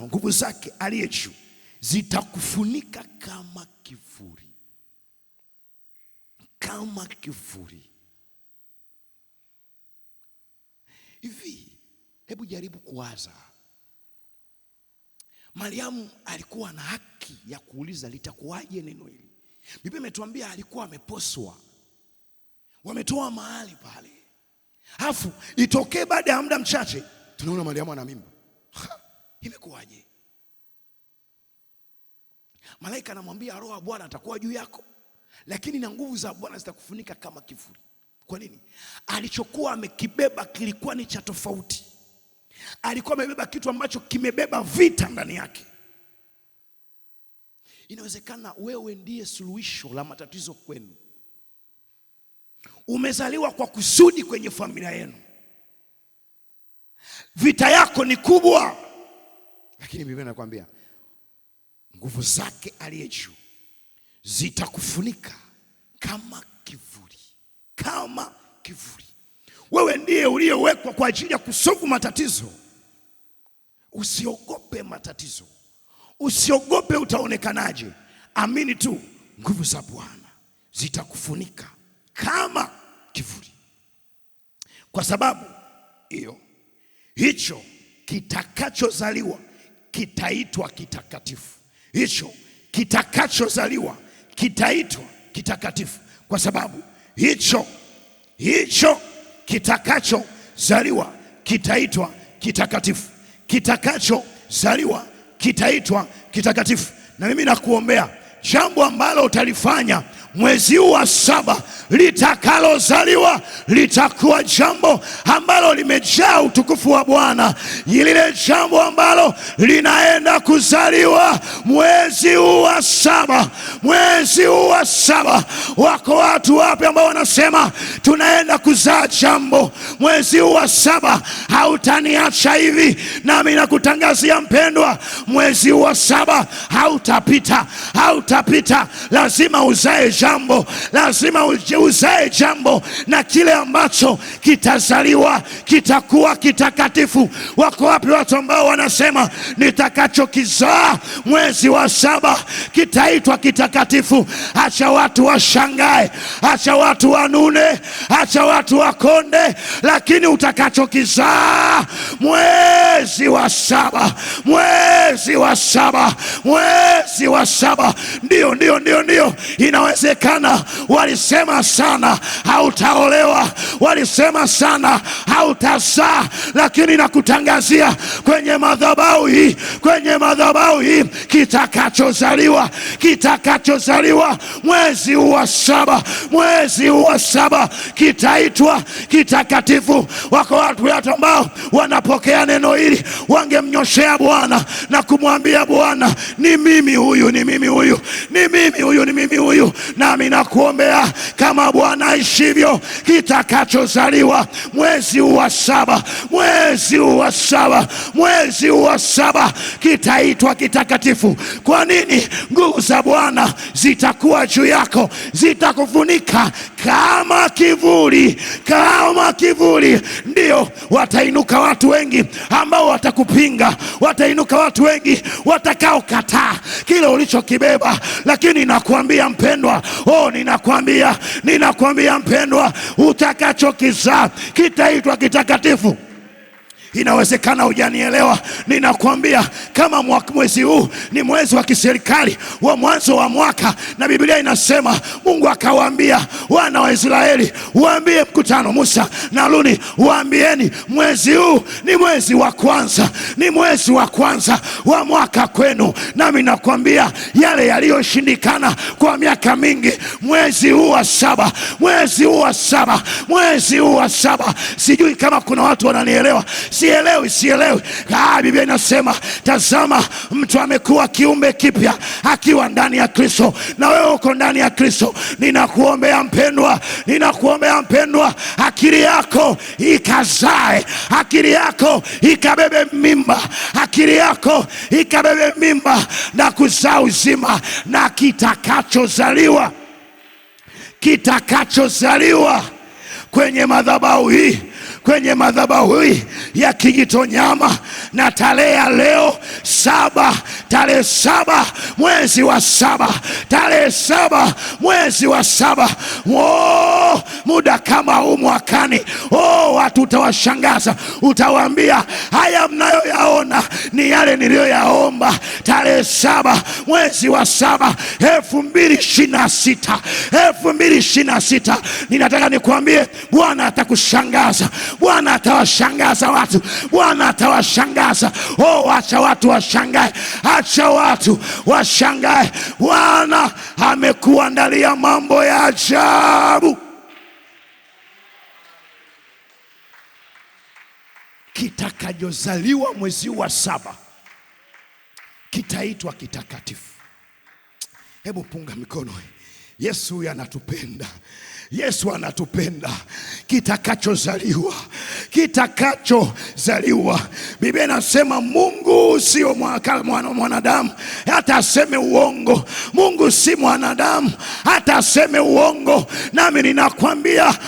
nguvu zake aliye juu zitakufunika kama kivuli, kama kivuli. Hivi hebu jaribu kuwaza, Mariamu alikuwa na haki ya kuuliza litakuwaje neno hili. Biblia imetuambia alikuwa ameposwa, wametoa mahali pale, alafu itokee baada ya muda mchache tunaona Mariamu ana mimba. Imekuwaje? Malaika anamwambia Roho wa Bwana atakuwa juu yako, lakini na nguvu za Bwana zitakufunika kama kivuli. Kwa nini? Alichokuwa amekibeba kilikuwa ni cha tofauti. Alikuwa amebeba kitu ambacho kimebeba vita ndani yake. Inawezekana wewe ndiye suluhisho la matatizo kwenu. Umezaliwa kwa kusudi kwenye familia yenu. Vita yako ni kubwa, lakini Biblia inakwambia nguvu zake aliye juu zitakufunika kama kivuli, kama kivuli. Wewe ndiye uliyewekwa kwa ajili ya kusolve matatizo. Usiogope matatizo, usiogope utaonekanaje. Amini tu, nguvu za Bwana zitakufunika kama kivuli. Kwa sababu hiyo, hicho kitakachozaliwa kitaitwa kitakatifu. Hicho kitakachozaliwa kitaitwa kitakatifu, kwa sababu hicho kitakachozaliwa kitaitwa kitakatifu. Kitakachozaliwa kitaitwa kitakatifu. Na mimi nakuombea jambo ambalo utalifanya mwezi huu wa 7 litakalozaliwa litakuwa jambo ambalo limejaa utukufu wa Bwana. Lile jambo ambalo linaenda kuzaliwa mwezi huu wa 7, mwezi huu wa 7. Wako watu wapi ambao wanasema tunaenda kuzaa jambo mwezi huu wa 7? Hautaniacha hivi. Nami nakutangazia mpendwa, mwezi huu wa 7 hautapita. Lazima uzae jambo, lazima uzae jambo, na kile ambacho kitazaliwa kitakuwa kitakatifu. Wako wapi watu ambao wanasema nitakachokizaa mwezi wa 7 kitaitwa kitakatifu? Acha watu washangae, acha watu wanune, acha watu wakonde, lakini utakachokizaa mwezi wa 7, mwezi wa 7, mwezi wa 7. Ndio. Inawezekana walisema sana hautaolewa, walisema sana hautazaa, lakini nakutangazia kwenye madhabahu hii, kitakachozaliwa mwezi wa 7, mwezi wa 7 kitaitwa kitakatifu. Wako watu ambao wanapokea neno hili, wangemnyoshea Bwana na kumwambia Bwana, ni mimi huyu. Nami nakuombea kama kama Bwana aishivyo, kitakachozaliwa mwezi wa saba, mwezi wa saba, mwezi wa saba kitaitwa kitakatifu. Kwa nini? Nguvu za Bwana zitakuwa juu yako, zitakufunika kama kivuli, kama kivuli. Ndio watainuka watu wengi ambao watakupinga, watainuka watu wengi watakao kataa kile ulichokibeba, lakini ninakuambia mpendwa, ninakuambia mpendwa, utakachokizaa kitaitwa kitakatifu. Inawezekana hujanielewa. Ninakwambia kama mwezi huu ni mwezi wa kiserikali wa mwanzo wa mwaka, na Biblia inasema Mungu akawaambia wana wa Israeli, waambie mkutano, Musa na Haruni, waambieni mwezi huu ni mwezi wa kwanza, ni mwezi wa kwanza wa mwaka kwenu. Nami nakwambia yale yaliyoshindikana kwa miaka mingi, mwezi huu wa saba, mwezi huu wa saba, mwezi huu wa saba. Sijui kama kuna watu wananielewa. Sielewi. Biblia inasema tazama, mtu amekuwa kiumbe kipya akiwa ndani ya Kristo, na wewe uko ndani ya Kristo. Ninakuombea mpendwa, akili yako ikazae, akili yako ikabebe mimba, akili yako ikabebe mimba na kuzaa uzima, na kitakachozaliwa kwenye madhabahu hii, kwenye madhabahu hii ya Kijitonyama, na tarehe ya leo tarehe 7 mwezi wa 7, tarehe 7 mwezi wa 7. Muda kama huu mwakani, watu utawashangaza, utawaambia haya mnayoyaona ni yale niliyoyaomba tarehe 7 mwezi wa 7 2026. Ninataka nikwambie, Bwana atakushangaza, Bwana atawashangaza watu, Bwana atawashangaza. Acha watu washangae, acha watu washangae. Bwana amekuandalia mambo ya ajabu. Kitakachozaliwa mwezi wa 7 kitaitwa kitakatifu. Hebu punga mikono. Yesu anatupenda. Yesu anatupenda. Kitakachozaliwa. Biblia inasema Mungu sio mwanadamu hata aseme uongo. Mungu si mwanadamu hata aseme uongo. Nami ninakwambia,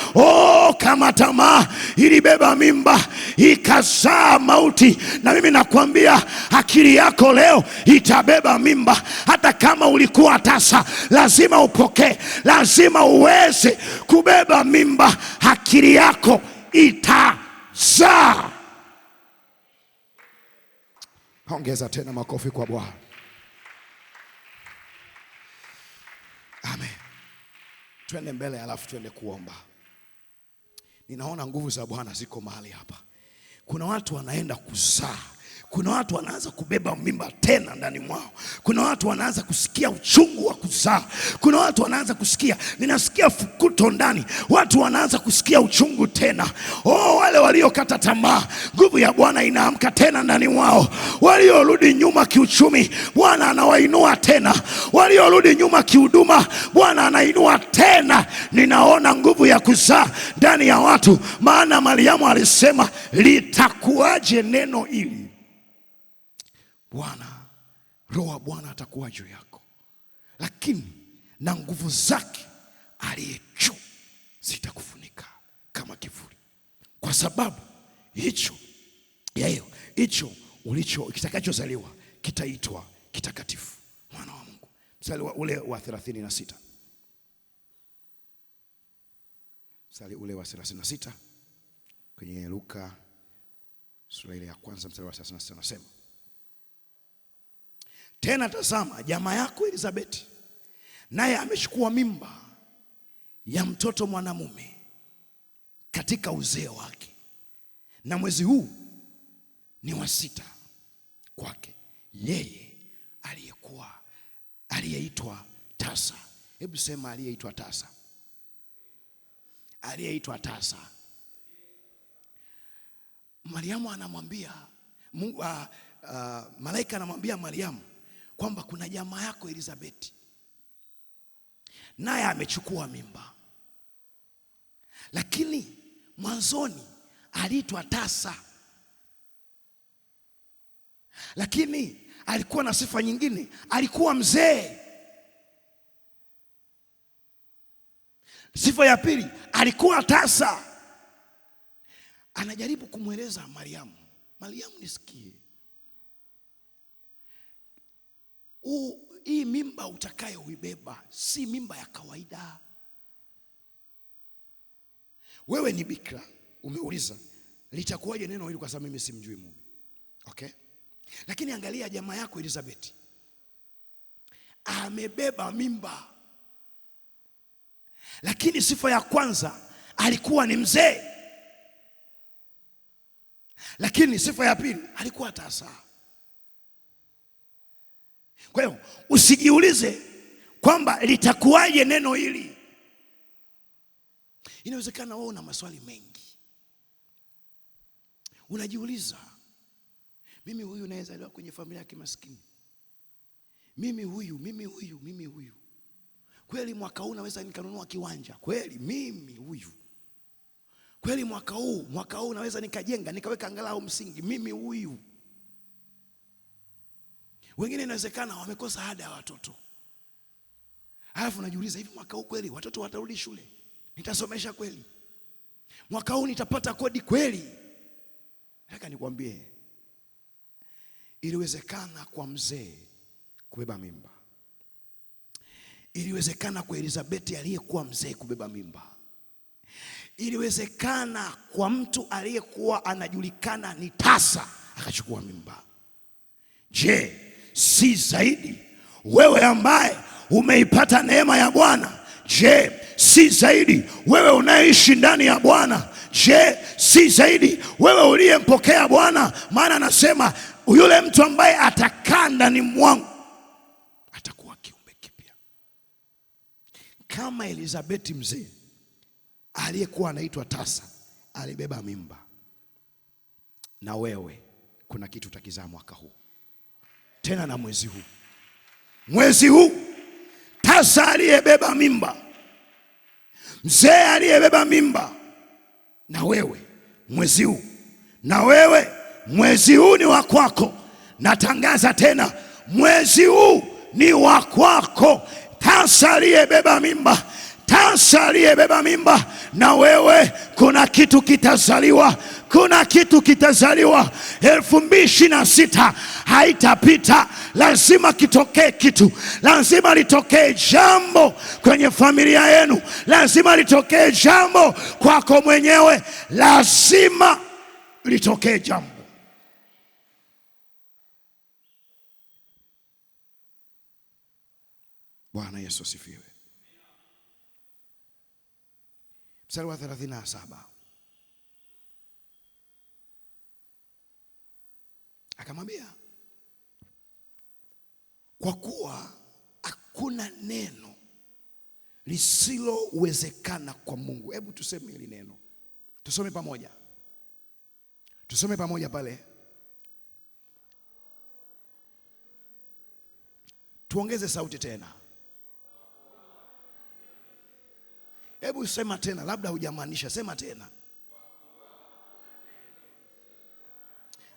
kama tamaa ilibeba mimba ikazaa mauti, na mimi nakwambia akili yako leo itabeba mimba. Hata kama ulikuwa tasa, lazima upokee, lazima uweze kubeba mimba. Akili yako itazaa. Ongeza tena makofi kwa Bwana. Amen. Twende mbele, alafu twende kuomba. Ninaona nguvu za Bwana ziko mahali hapa. Kuna watu wanaenda kuzaa. Kuna watu wanaanza kubeba mimba tena ndani mwao. Kuna watu wanaanza kusikia uchungu wa kuzaa. Kuna watu wanaanza kusikia, ninasikia fukuto ndani. Watu wanaanza kusikia uchungu tena. Wale waliokata tamaa, nguvu ya Bwana inaamka tena ndani mwao. Waliorudi nyuma kiuchumi, Bwana anawainua tena. Waliorudi nyuma kihuduma, Bwana anainua tena. Ninaona nguvu ya kuzaa ndani ya watu. Maana Mariamu alisema, litakuwaje neno hili? Bwana, Roho wa Bwana atakuwa juu yako, lakini na nguvu zake aliye juu zitakufunika kama kivuli. Kwa sababu hicho kitakachozaliwa kitaitwa kitakatifu, mwana wa Mungu. Mstari ule wa 36. Mstari ule wa 36 kwenye Luka sura ile ya kwanza mstari wa 36 anasema, tena tazama, jamaa yako Elizabeti naye amechukua mimba ya mtoto mwanamume katika uzee wake, na mwezi huu ni wa 6 kwake, yeye aliyeitwa tasa. Hebu sema aliyeitwa tasa. Aliyeitwa tasa. Mariamu anamwambia Mungu, malaika anamwambia Mariamu kwamba kuna jamaa yako Elizabeti naye amechukua mimba lakini mwanzoni aliitwa tasa, lakini alikuwa na sifa nyingine, alikuwa mzee. Sifa ya pili, alikuwa tasa. Anajaribu kumweleza Mariamu, Mariamu nisikie, hii mimba utakayoibeba si mimba ya kawaida. Wewe ni bikira, umeuliza litakuwaje neno hili, kwa sababu mimi simjui mume. Okay? Lakini angalia jamaa yako Elizabeth, amebeba mimba. Lakini sifa ya kwanza alikuwa ni mzee, lakini sifa ya pili alikuwa tasa. Kwa hiyo usijiulize kwamba litakuwaje neno hili. Inawezekana wewe una maswali mengi, unajiuliza, mimi huyu naezaliwa kwenye familia ya kimaskini, mimi huyu kweli mwaka huu naweza nikanunua kiwanja kweli, mimi huyu kweli mwaka huu naweza nikajenga nikaweka angalau msingi, mimi huyu. Wengine inawezekana wamekosa ada ya watoto, halafu najiuliza, hivi mwaka huu kweli watoto watarudi shule? Nitasomesha kweli? Mwaka huu nitapata kodi kweli? Nataka nikwambie, iliwezekana kwa mzee kubeba mimba. Iliwezekana kwa Elizabeth aliyekuwa mzee kubeba mimba. Iliwezekana kwa mtu aliyekuwa anajulikana ni tasa akachukua mimba. Je, si zaidi wewe ambaye umeipata neema ya Bwana? Je, si zaidi wewe unaishi ndani ya Bwana? Je, si zaidi wewe uliyempokea Bwana? Maana anasema yule mtu ambaye atakaa ndani mwangu atakuwa kiumbe kipya. Kama Elizabeth mzee aliyekuwa anaitwa tasa alibeba mimba, na wewe kuna kitu utakizaa mwaka huu, tena na mwezi huu. Tasa aliyebeba mimba, mzee aliyebeba mimba, na wewe mwezi huu, na wewe mwezi huu ni wa kwako. Natangaza tena, mwezi huu ni wa kwako. Tasa aliyebeba mimba, tasa aliyebeba mimba, na wewe kuna kitu kitazaliwa, kuna kitu kitazaliwa. 2026 haitapita, lazima kitokee kitu, lazima litokee jambo kwenye familia yenu, lazima litokee jambo kwako mwenyewe, lazima litokee jambo. Bwana Yesu asifiwe. Mstari wa 37 akamwambia, kwa kuwa hakuna neno lisilowezekana kwa Mungu. Hebu tuseme hili neno, tusome pamoja pale, tuongeze sauti tena. Hebu sema tena, labda hujamaanisha, sema tena.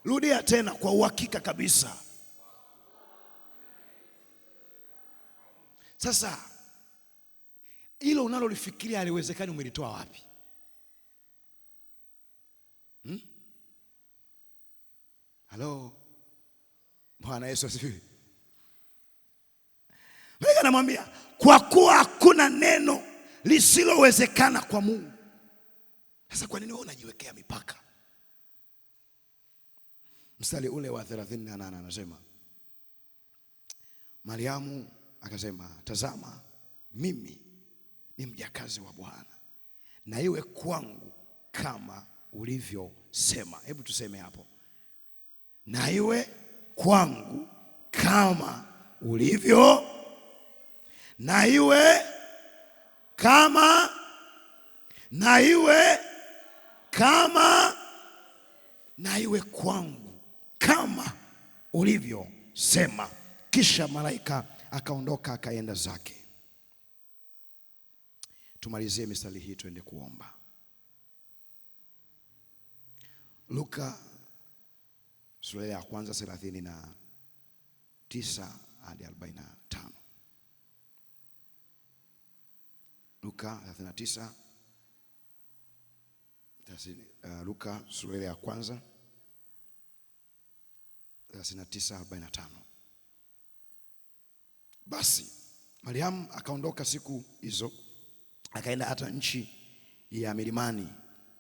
Rudia tena kwa uhakika kabisa. Sasa hilo unalolifikiria haliwezekani umelitoa wapi? Halo, Bwana Yesu asifiwe. Mungu anamwambia, kwa kuwa hakuna neno lisilowezekana kwa Mungu. Sasa kwa nini wewe unajiwekea mipaka? Mstari ule wa 38 anasema, Mariamu akasema, tazama mimi ni mjakazi wa Bwana, na iwe kwangu kama ulivyosema. Hebu tuseme hapo, na iwe kwangu kama ulivyo, na iwe kama, na iwe kama, na iwe kwangu kama ulivyosema. Kisha malaika akaondoka akaenda zake. Tumalizie mistari hii tuende kuomba. Luka sura ya kwanza 39 hadi 45. Luka 39, Luka sura ya kwanza 39:45. Basi Mariamu akaondoka siku hizo, akaenda hata nchi ya milimani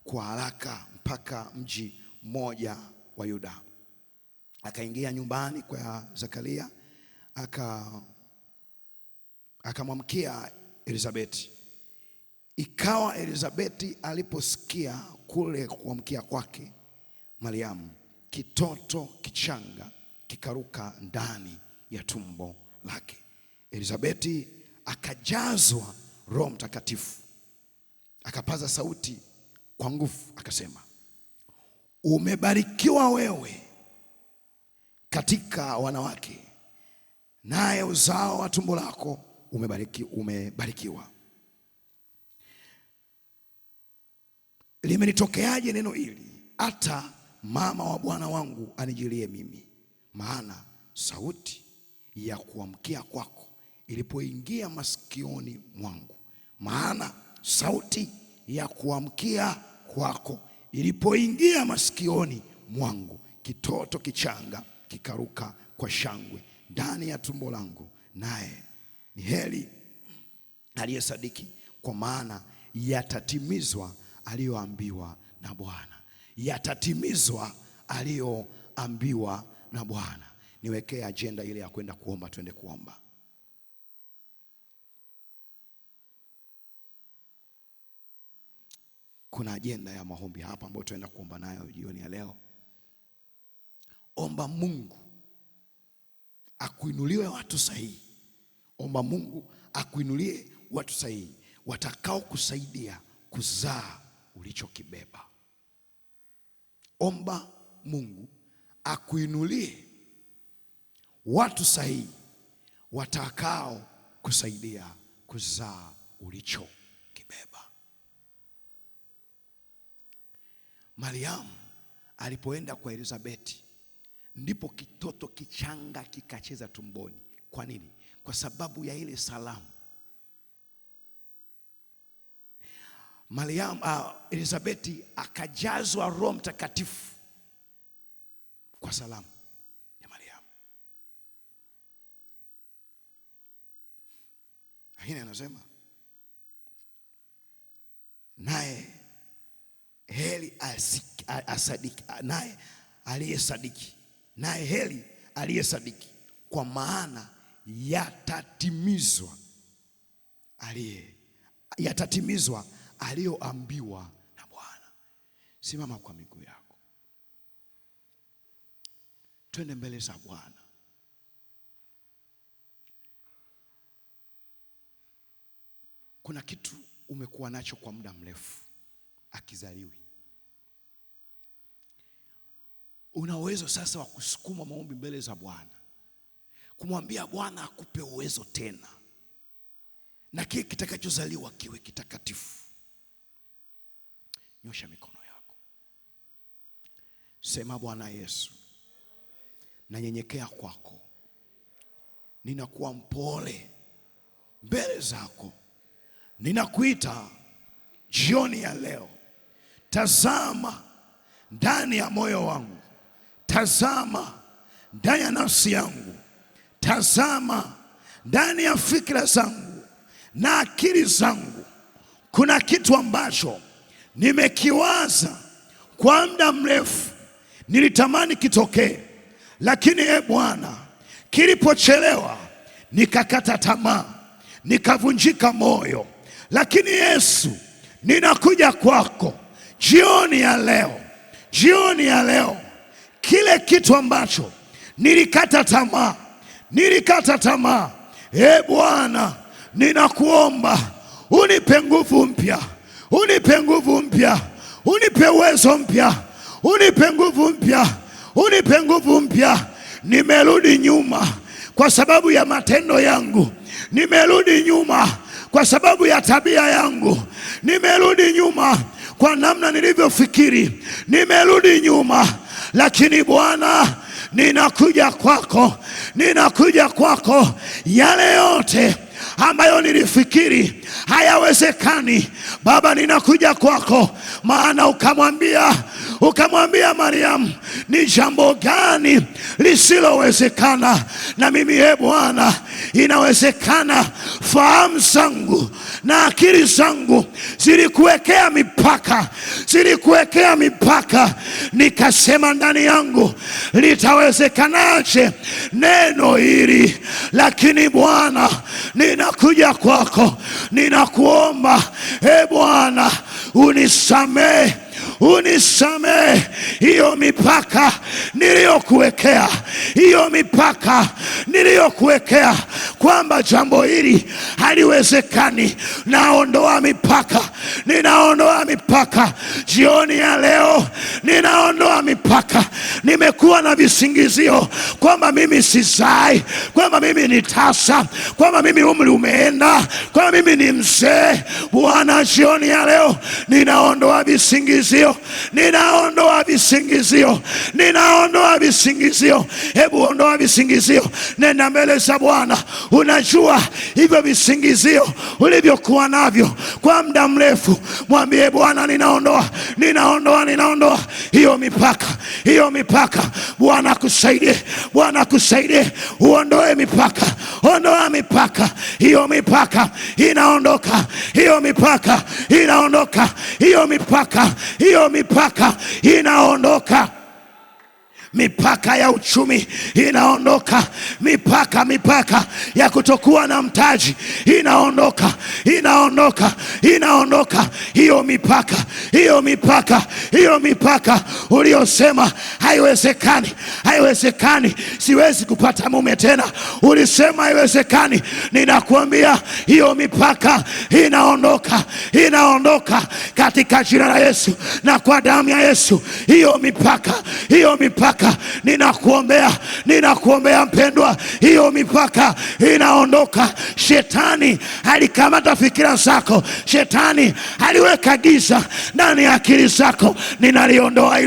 kwa haraka mpaka mji mmoja wa Yuda. Akaingia nyumbani kwa Zakaria, akamwamkia Elizabeti. Ikawa Elizabeti aliposikia kule kuamkia kwake Mariamu, kitoto kichanga kikaruka ndani ya tumbo lake. Elizabeti akajazwa Roho Mtakatifu, akapaza sauti kwa nguvu akasema, umebarikiwa wewe katika wanawake, naye uzao wa tumbo lako umebarikiwa. Limenitokeaje neno hili, hata mama wa Bwana wangu anijilie mimi? Maana sauti ya kuamkia kwako ilipoingia masikioni mwangu, maana sauti ya kuamkia kwako ilipoingia masikioni mwangu, kitoto kichanga kikaruka kwa shangwe ndani ya tumbo langu. Naye ni heri aliyesadiki, kwa maana yatatimizwa aliyoambiwa na Bwana. Yatatimizwa aliyoambiwa na Bwana. Niwekee agenda ile ya kwenda kuomba, twende kuomba. Kuna agenda ya maombi hapa ambayo tunaenda kuomba nayo jioni ya leo. Omba Mungu akuinuliwe watu sahihi. Omba Mungu akuinulie watu sahihi watakao kusaidia kuzaa ulichokibeba. Omba Mungu akuinulie watu sahihi watakao kusaidia kuzaa ulichokibeba. Mariamu alipoenda kwa Elizabeti, ndipo kitoto kichanga kikacheza tumboni. Kwa nini? Kwa sababu ya ile salamu. Elizabeti akajazwa Roho Mtakatifu kwa salamu ya Mariamu. Lakini anasema naye heri asadiki, naye aliyesadiki, naye heri aliyesadiki, kwa maana yatatimizwa aliyoambiwa na Bwana. Simama kwa miguu yako, twende mbele za Bwana. Kuna kitu umekuwa nacho kwa muda mrefu, akizaliwi. Una uwezo sasa wa kusukuma maombi mbele za Bwana, kumwambia Bwana akupe uwezo tena, na kile kitakachozaliwa kiwe kitakatifu. Nyosha mikono yako, sema, Bwana Yesu, nanyenyekea kwako, ninakuwa mpole mbele zako, ninakuita jioni ya leo. Tazama ndani ya moyo wangu, tazama ndani ya nafsi yangu, tazama ndani ya fikra zangu na akili zangu. Kuna kitu ambacho nimekiwaza kwa muda mrefu, nilitamani kitokee, lakini Bwana, kilipochelewa nikakata tamaa, nikavunjika moyo. Lakini Yesu, ninakuja kwako jioni ya leo, jioni ya leo. Kile kitu ambacho nilikata tamaa, Bwana, ninakuomba unipe nguvu mpya, unipe nguvu mpya, unipe uwezo mpya, unipe nguvu mpya, unipe nguvu mpya. Nimerudi nyuma kwa sababu ya matendo yangu, nimerudi nyuma kwa sababu ya tabia yangu, nimerudi nyuma kwa namna nilivyofikiri, nimerudi nyuma, lakini Bwana ninakuja kwako, ninakuja kwako. Yale yote ambayo nilifikiri hayawezekani, Baba, ninakuja kwako, maana ukamwambia Mariamu, ni jambo gani lisilowezekana na mimi Bwana inawezekana. Fahamu zangu na akili zangu zilikuwekea mipaka, nikasema ndani yangu litawezekanaje neno hili? Lakini Bwana ninakuja kwako, ninakuomba Bwana unisamehe hiyo mipaka niliyokuwekea, kwamba jambo hili haliwezekani. Ninaondoa mipaka jioni ya leo, ninaondoa mipaka. Nimekuwa na visingizio kwamba mimi sizai, kwamba mimi ni tasa, kwamba mimi umri umeenda, kwamba mimi ni mzee. Bwana, jioni ya leo ninaondoa visingizio. Hebu ondoa visingizio, nenda mbele za Bwana. Unajua hivyo visingizio ulivyokuwa navyo kwa muda mrefu, mwambie Bwana, ninaondoa hiyo mipaka. Bwana akusaidie, uondoe mipaka. Ondoa mipaka, hiyo mipaka inaondoka, hiyo mipaka inaondoka. Mipaka ya uchumi inaondoka, mipaka ya kutokuwa na mtaji inaondoka. Hiyo mipaka uliosema haiwezekani, siwezi kupata mume tena, ulisema haiwezekani. Ninakuambia hiyo mipaka inaondoka katika jina la Yesu na kwa damu ya Yesu. Hiyo mipaka ninakuombea mpendwa, hiyo mipaka inaondoka. Shetani alikamata fikira zako, shetani aliweka giza ndani ya akili zako. Ninaliondoa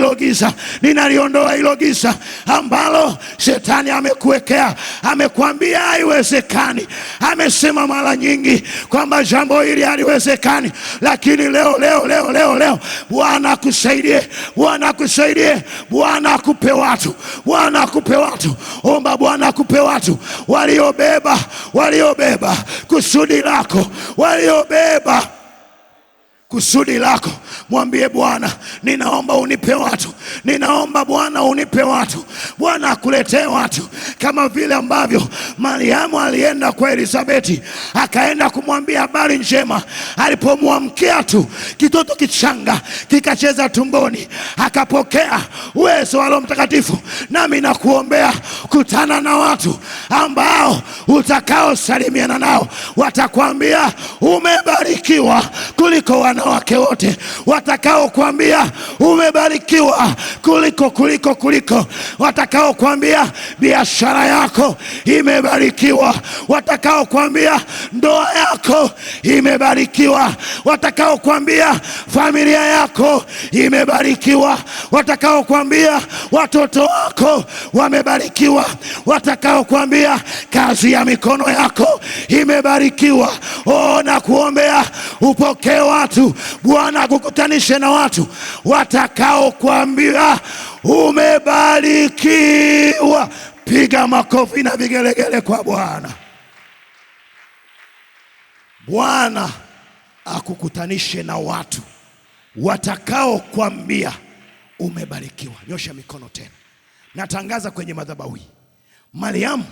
hilo giza ambalo shetani amekuwekea, amekwambia haiwezekani. Amesema mara nyingi kwamba jambo hili haliwezekani, lakini leo Bwana akusaidie, Bwana akupe watu, omba Bwana akupe watu waliobeba kusudi lako, kusudi lako. Mwambie Bwana, ninaomba unipe watu, ninaomba Bwana unipe watu. Bwana akuletee watu, kama vile ambavyo Mariamu alienda kwa Elizabeti, akaenda kumwambia habari njema. Alipomwamkia tu, kitoto kichanga kikacheza tumboni, akapokea uwezo wa Roho Mtakatifu. Nami nakuombea, kutana na watu ambao utakaosalimiana nao watakwambia umebarikiwa kuliko wanawake wote, watakao kuambia umebarikiwa kuliko, watakao kuambia biashara yako imebarikiwa, watakao kuambia ndoa yako imebarikiwa, watakao kuambia familia yako imebarikiwa, watakao kuambia watoto wako wamebarikiwa, watakao kuambia kazi ya mikono yako imebarikiwa. Na kuombea upokee watu, Bwana akukutanishe na watu watakao kuambia umebarikiwa. Piga makofi na vigelegele kwa Bwana. Bwana akukutanishe na watu watakao kuambia umebarikiwa. Nyosha mikono tena. Natangaza kwenye madhabahu hii, Mariamu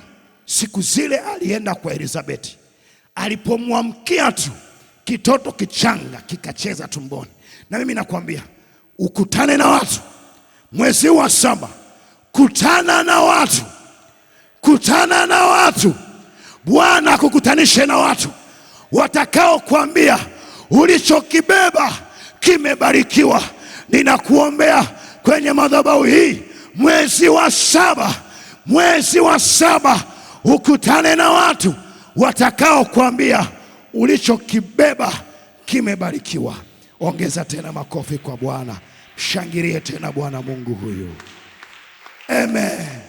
siku zile alienda kwa Elizabeti, alipomwamkia tu, kitoto kichanga kikacheza tumboni. Na mimi nakwambia ukutane na watu mwezi wa 7, kutana na watu. Bwana akukutanishe na watu watakao kuambia ulichokibeba kimebarikiwa. Ninakuombea kwenye madhabahu hii, mwezi wa 7 ukutane na watu watakao kuambia ulichokibeba kimebarikiwa. Ongeza tena makofi kwa Bwana, shangilie tena Bwana Mungu huyu. Amen.